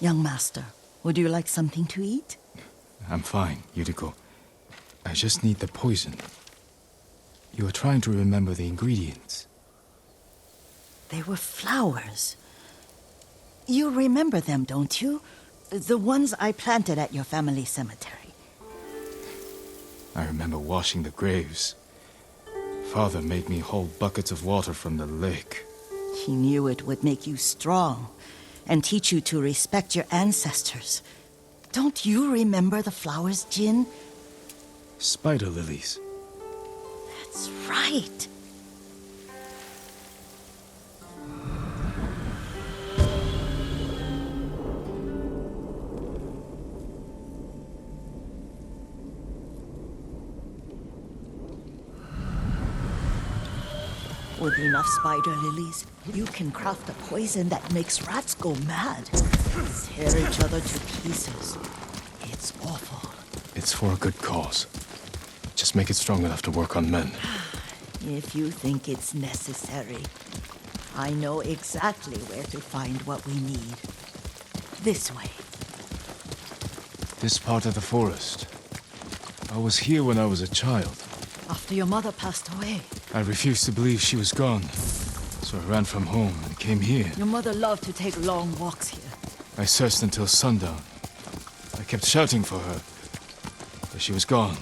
Young master, would you like something to eat? I'm fine, Yuriko. I just need the poison. You are trying to remember the ingredients. They were flowers. You remember them, don't you? The ones I planted at your family cemetery. I remember washing the graves. Father made me hold buckets of water from the lake. He knew it would make you strong and teach you to respect your ancestors. Don't you remember the flowers, Jin? Spider lilies. That's right. With enough spider lilies, you can craft a poison that makes rats go mad. Tear each other to pieces. It's awful. It's for a good cause. Just make it strong enough to work on men. If you think it's necessary, I know exactly where to find what we need. This way. This part of the forest. I was here when I was a child. After your mother passed away. I refused to believe she was gone. So I ran from home and came here. Your mother loved to take long walks here. I searched until sundown. I kept shouting for her. But she was gone.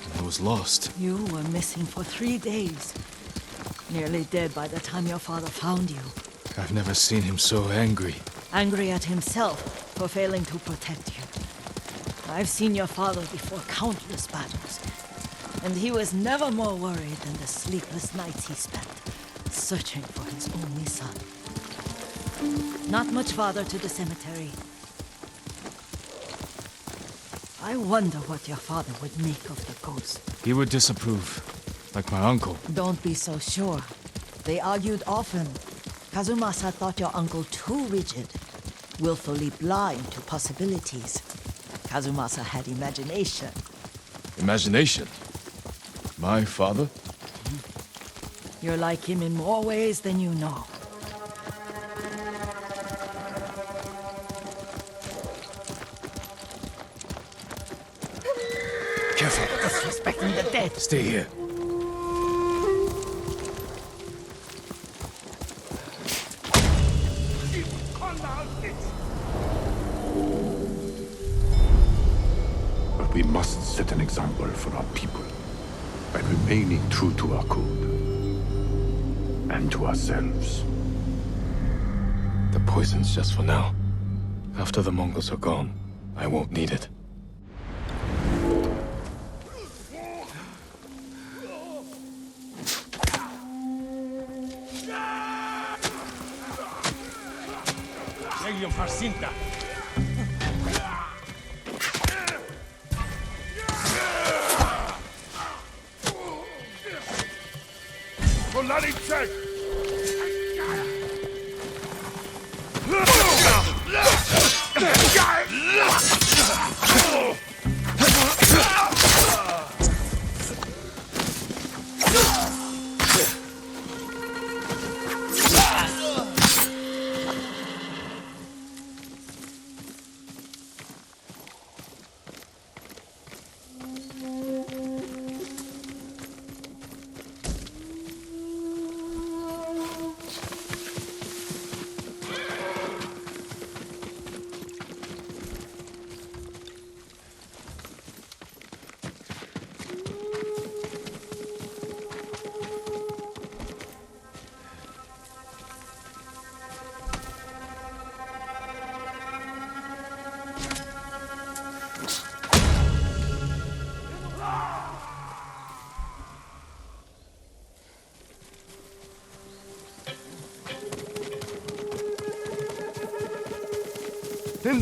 And I was lost. You were missing for 3 days. Nearly dead by the time your father found you. I've never seen him so angry. Angry at himself for failing to protect you. I've seen your father before countless battles. And he was never more worried than the sleepless nights he spent searching for his only son. Not much farther to the cemetery. I wonder what your father would make of the ghost. He would disapprove, like my uncle. Don't be so sure. They argued often. Kazumasa thought your uncle too rigid, willfully blind to possibilities. Kazumasa had imagination. Imagination? My father? You're like him in more ways than you know. Careful. Disrespecting the dead. Stay here. But we must set an example for our people by remaining true to our code and to ourselves. The poison's just for now. After the Mongols are gone, I won't need it.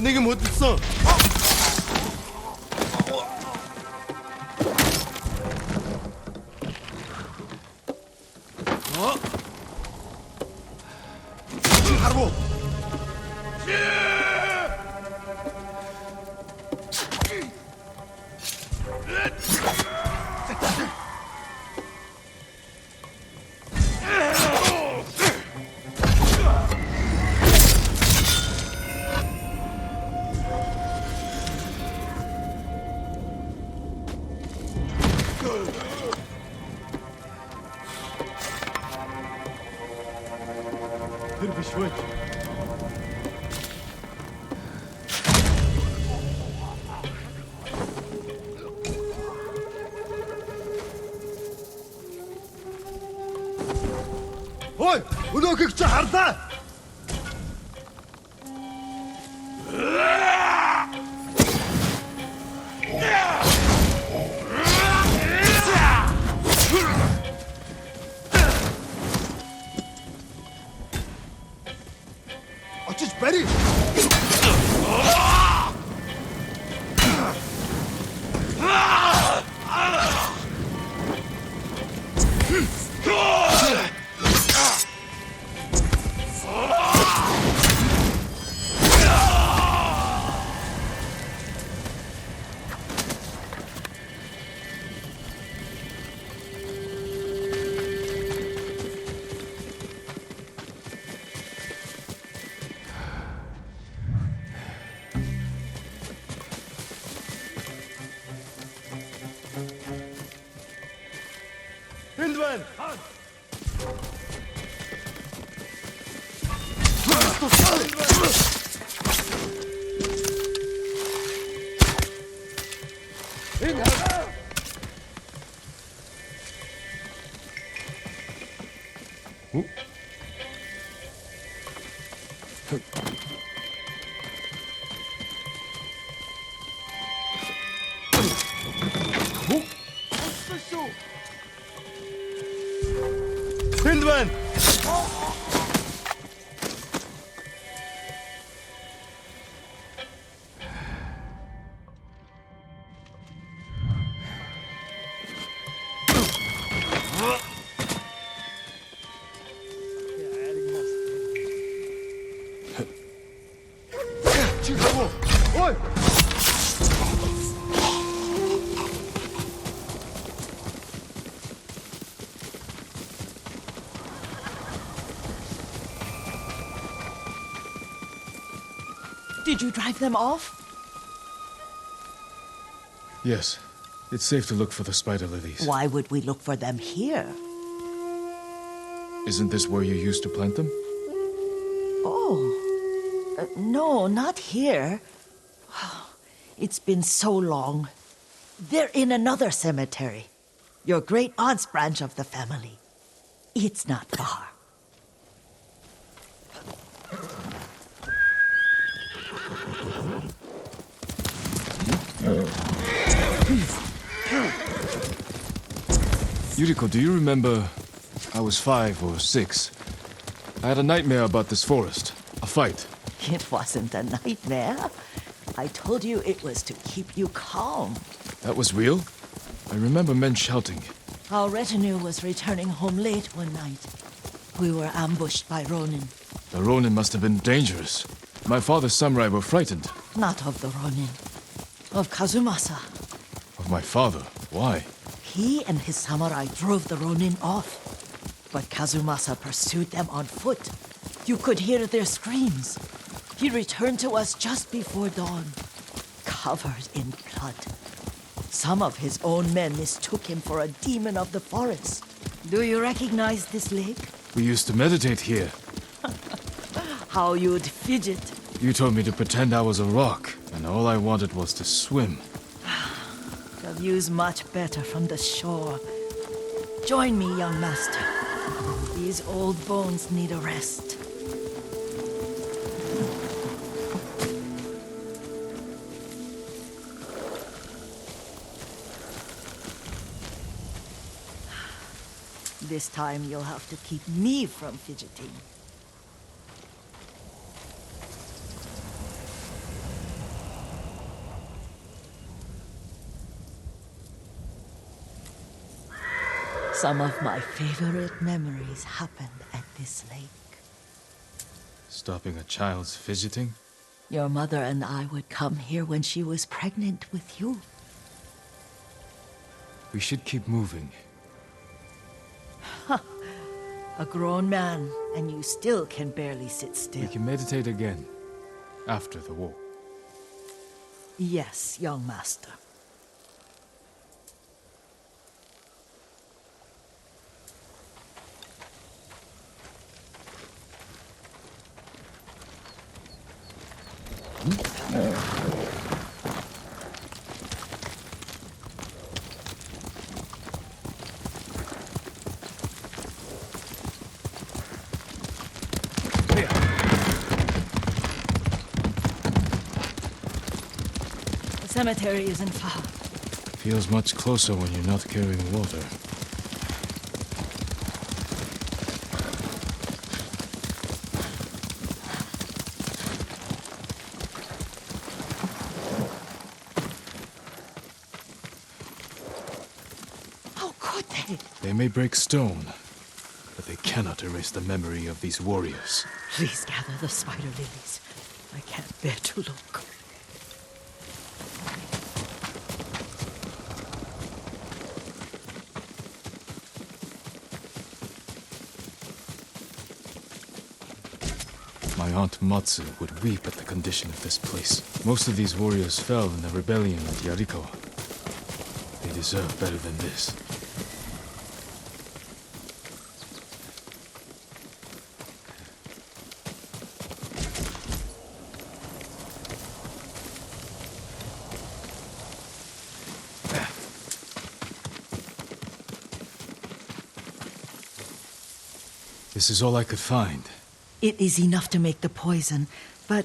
내게 못 있어. 하르보. بشوي. هوي ودوكك تحرده. Açış beri. Hindman! Hindman! Çıkamo! Oy! Did you drive them off? Yes. It's safe to look for the spider lilies. Why would we look for them here? Isn't this where you used to plant them? Oh, no, not here. It's been so long. They're in another cemetery. Your great aunt's branch of the family. It's not far. Yuriko, do you remember? I was 5 or 6. I had a nightmare about this forest. A fight. It wasn't a nightmare. I told you it was to keep you calm. That was real? I remember men shouting. Our retinue was returning home late one night. We were ambushed by ronin. The ronin must have been dangerous. My father's samurai were frightened. Not of the ronin. Of Kazumasa. Of my father? Why? He and his samurai drove the ronin off. But Kazumasa pursued them on foot. You could hear their screams. He returned to us just before dawn, covered in blood. Some of his own men mistook him for a demon of the forest. Do you recognize this lake? We used to meditate here. How you'd fidget. You told me to pretend I was a rock, and all I wanted was to swim. The view's much better from the shore. Join me, young master. These old bones need a rest. This time you'll have to keep me from fidgeting. Some of my favorite memories happened at this lake. Stopping a child's fidgeting? Your mother and I would come here when she was pregnant with you. We should keep moving. A grown man, and you still can barely sit still. We can meditate again, after the war. Yes, young master. The cemetery isn't far. Feels much closer when you're not carrying water. How could they? They may break stone, but they cannot erase the memory of these warriors. Please gather the spider lilies. I can't bear to look. My aunt Matsu would weep at the condition of this place. Most of these warriors fell in the rebellion at Yarikawa. They deserve better than this. This is all I could find. It is enough to make the poison, but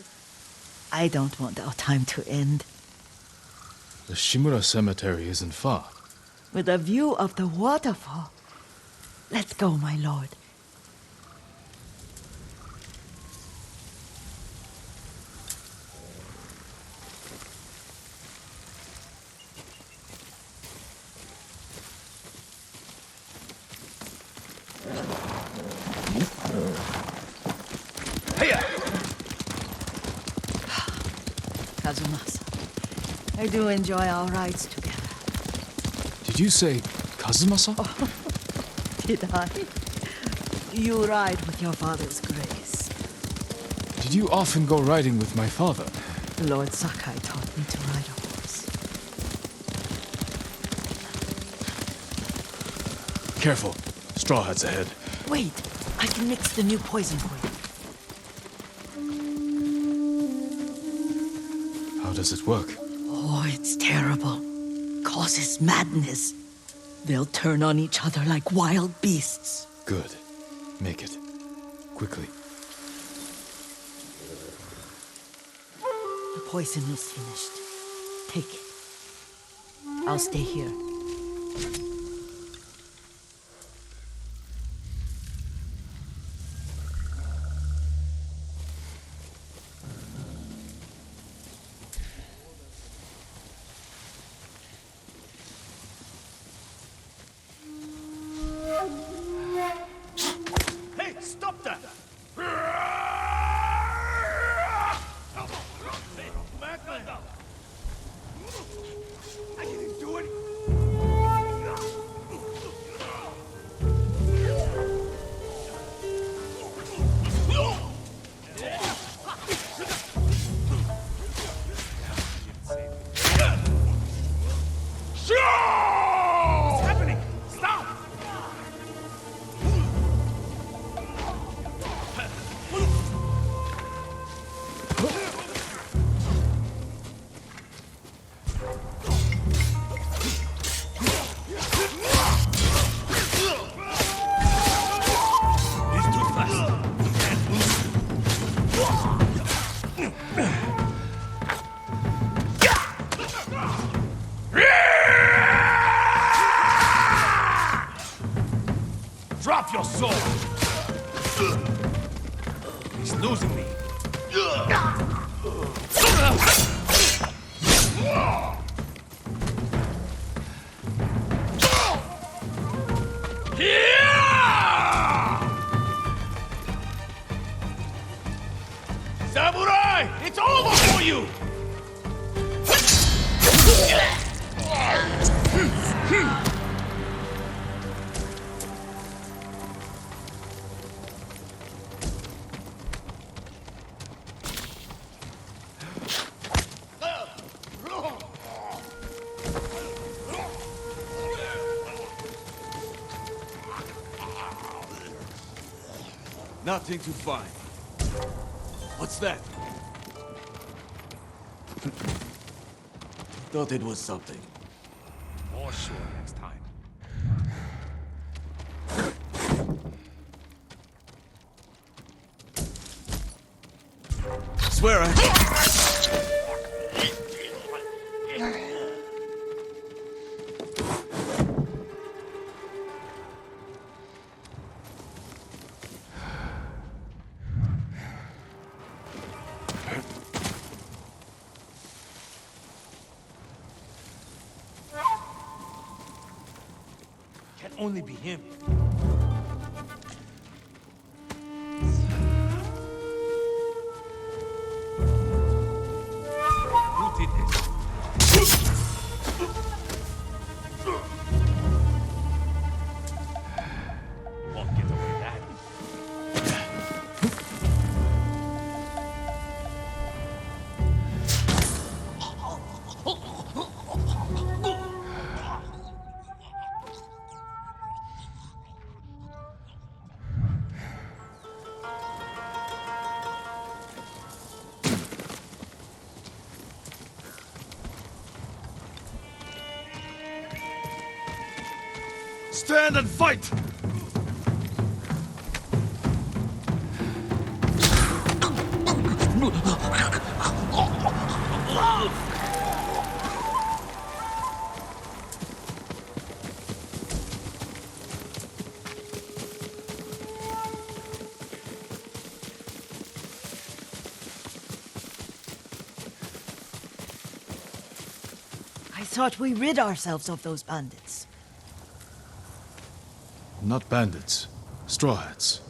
I don't want our time to end. The Shimura Cemetery isn't far. With a view of the waterfall. Let's go, my lord. Kazumasa, I do enjoy our rides together. Did you say Kazumasa? Did I? You ride with your father's grace. Did you often go riding with my father? Lord Sakai taught me to ride a horse. Careful. Straw Hat's ahead. Wait, I can mix the new poison for you. How does it work? Oh, it's terrible. Causes madness. They'll turn on each other like wild beasts. Good. Make it. Quickly. The poison is finished. Take it. I'll stay here. Hey, stop that! Back man! I didn't do it! What's happening? Stop! He's too fast. Can't lose. Drop your sword! He's losing me. Samurai! It's over for you! Nothing to find. What's that? Thought it was something. More sure next time. Swear I... Can only be him. Who did this? Won't get away that easy. Stand and fight! I thought we rid ourselves of those bandits. Not bandits. Straw Hats.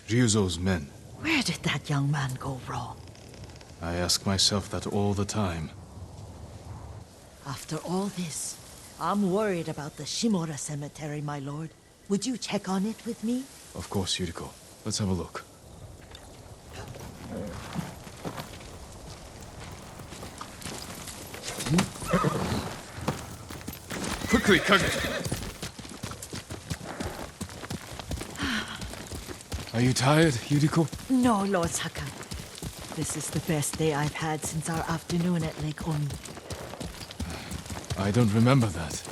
Ryuzo's men. Where did that young man go wrong? I ask myself that all the time. After all this, I'm worried about the Shimura Cemetery, my lord. Would you check on it with me? Of course, Yuriko. Let's have a look. Quickly, Kage! Are you tired, Yuriko? No, Lord Sakai. This is the best day I've had since our afternoon at Lake Omi. I don't remember that.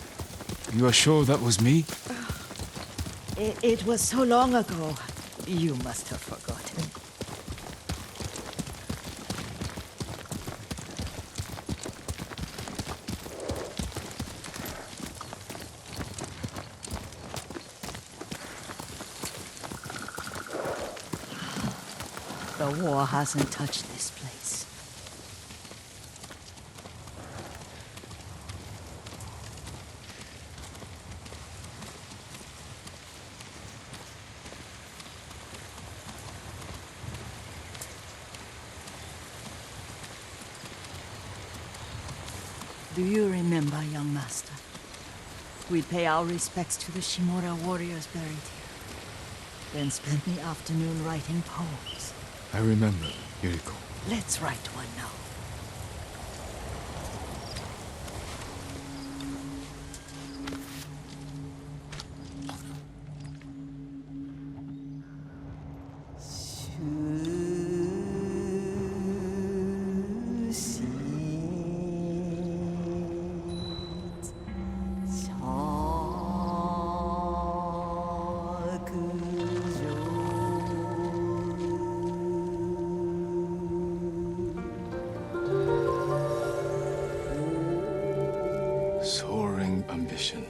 You are sure that was me? It was so long ago. You must have forgotten. The war hasn't touched this place. Do you remember, young master? We'd pay our respects to the Shimura warriors buried here, then spend the afternoon writing poems. I remember, Yuriko. Let's write one now. Soaring ambition.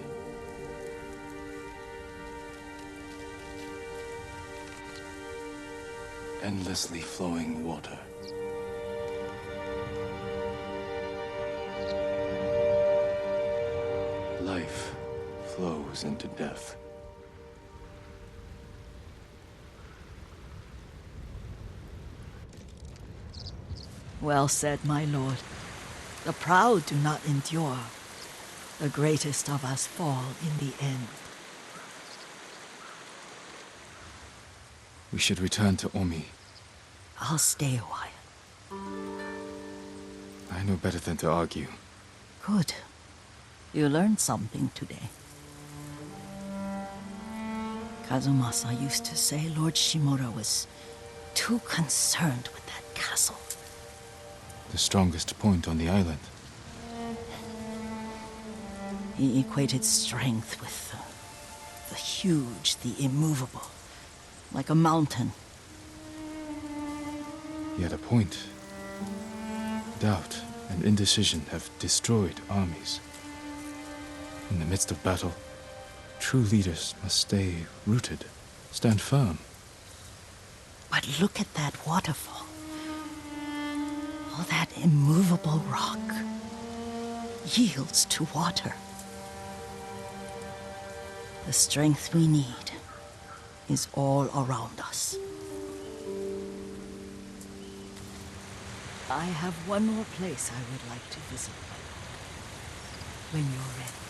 Endlessly flowing water. Life flows into death. Well said, my lord. The proud do not endure. The greatest of us fall in the end. We should return to Omi. I'll stay a while. I know better than to argue. Good. You learned something today. Kazumasa used to say Lord Shimura was too concerned with that castle. The strongest point on the island. He equated strength with the huge, the immovable. Like a mountain. Yet a point. Doubt and indecision have destroyed armies. In the midst of battle, true leaders must stay rooted, stand firm. But look at that waterfall. All that immovable rock yields to water. The strength we need is all around us. I have one more place I would like to visit, my lord. When you're ready.